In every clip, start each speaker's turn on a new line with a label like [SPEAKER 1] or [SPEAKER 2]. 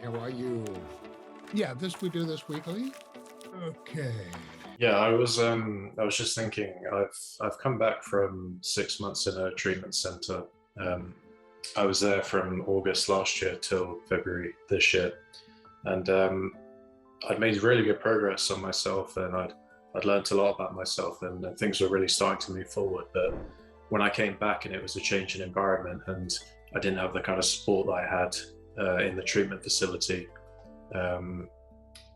[SPEAKER 1] How are you? Yeah, we do this weekly. Okay.
[SPEAKER 2] Yeah, I was just thinking, I've come back from 6 months in a treatment center. Um, I was there from August last year till February this year, and I'd made really good progress on myself, and I'd learned a lot about myself, and things were really starting to move forward. But when I came back, and it was a change in environment, and I didn't have the kind of support that I had in the treatment facility, um,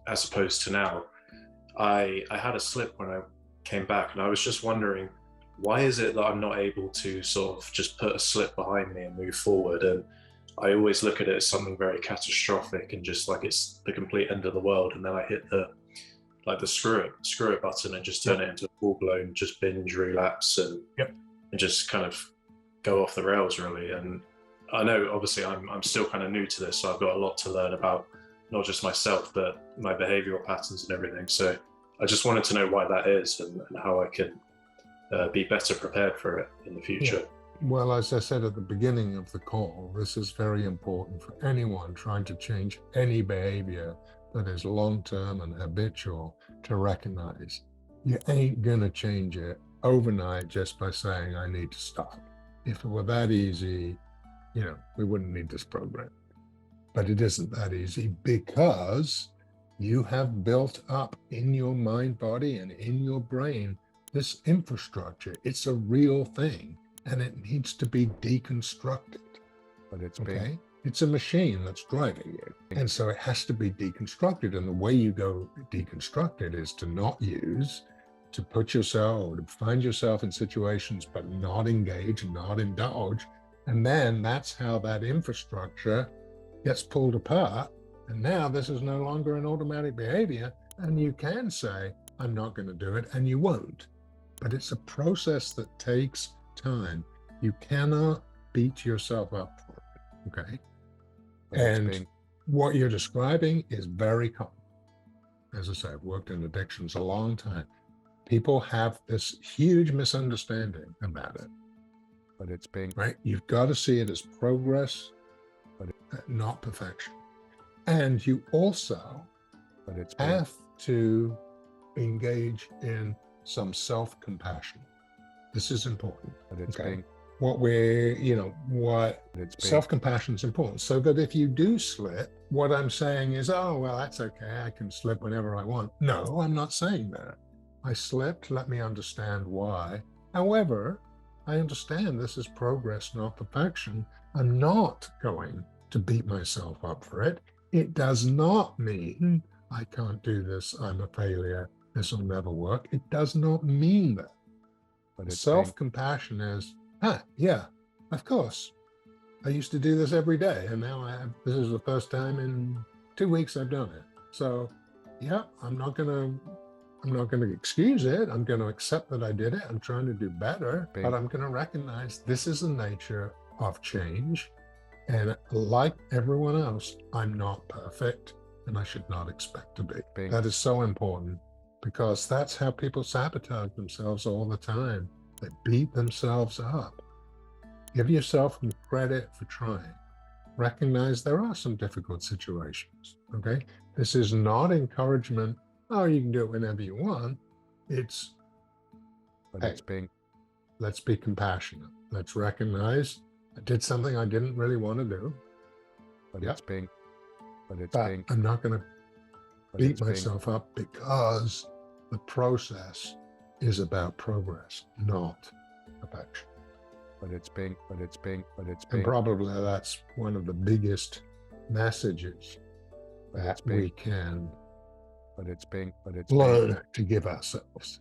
[SPEAKER 2] as opposed to now. I had a slip when I came back, and I was just wondering, why is it that I'm not able to sort of just put a slip behind me and move forward? And I always look at it as something very catastrophic and just like it's the complete end of the world. And then I hit the screw it button and just turn it into a full blown just binge relapse and just kind of go off the rails really. And I know obviously I'm still kind of new to this, so I've got a lot to learn about not just myself, but my behavioral patterns and everything. So I just wanted to know why that is and how I can be better prepared for it in the future.
[SPEAKER 1] Yeah. Well, as I said at the beginning of the call, this is very important for anyone trying to change any behavior that is long-term and habitual to recognize you ain't going to change it overnight just by saying, I need to stop. If it were that easy, we wouldn't need this program. But it isn't that easy because you have built up in your mind, body, and in your brain this infrastructure. It's a real thing, and it needs to be deconstructed.
[SPEAKER 2] But it's
[SPEAKER 1] okay. It's a machine that's driving you, and so it has to be deconstructed. And the way you go deconstruct it is to not use, to put yourself or to find yourself in situations, but not engage, not indulge. And then that's how that infrastructure gets pulled apart. And now this is no longer an automatic behavior. And you can say, I'm not going to do it, and you won't. But it's a process that takes time. You cannot beat yourself up for it. Okay. And what you're describing is very common. As I say, I've worked in addictions a long time. People have this huge misunderstanding about it.
[SPEAKER 2] But it's being
[SPEAKER 1] right. You've got to see it as progress, but not perfection. And you also have to engage in some self-compassion. This is important.
[SPEAKER 2] But it's
[SPEAKER 1] self-compassion is important. So that if you do slip, what I'm saying is, oh, well, that's okay. I can slip whenever I want. No, I'm not saying that. I slipped. Let me understand why. However, I understand this is progress, not perfection. I'm not going to beat myself up for it. It does not mean I can't do this, I'm a failure, this will never work. It does not mean that. But self-compassion is, yeah, of course. I used to do this every day, and now this is the first time in 2 weeks I've done it. So, yeah, I'm not going to excuse it. I'm going to accept that I did it. I'm trying to do better, but I'm going to recognize this is the nature of change. And like everyone else, I'm not perfect, and I should not expect to be. That is so important, because that's how people sabotage themselves all the time. They beat themselves up. Give yourself some credit for trying. Recognize there are some difficult situations, okay? This is not encouragement, oh, you can do it whenever you want. It's, let's be compassionate. Let's recognize I did something I didn't really want to do. But I'm not going to beat myself up, because the process is about progress, not perfection. And probably that's one of the biggest messages that we can learn to give ourselves.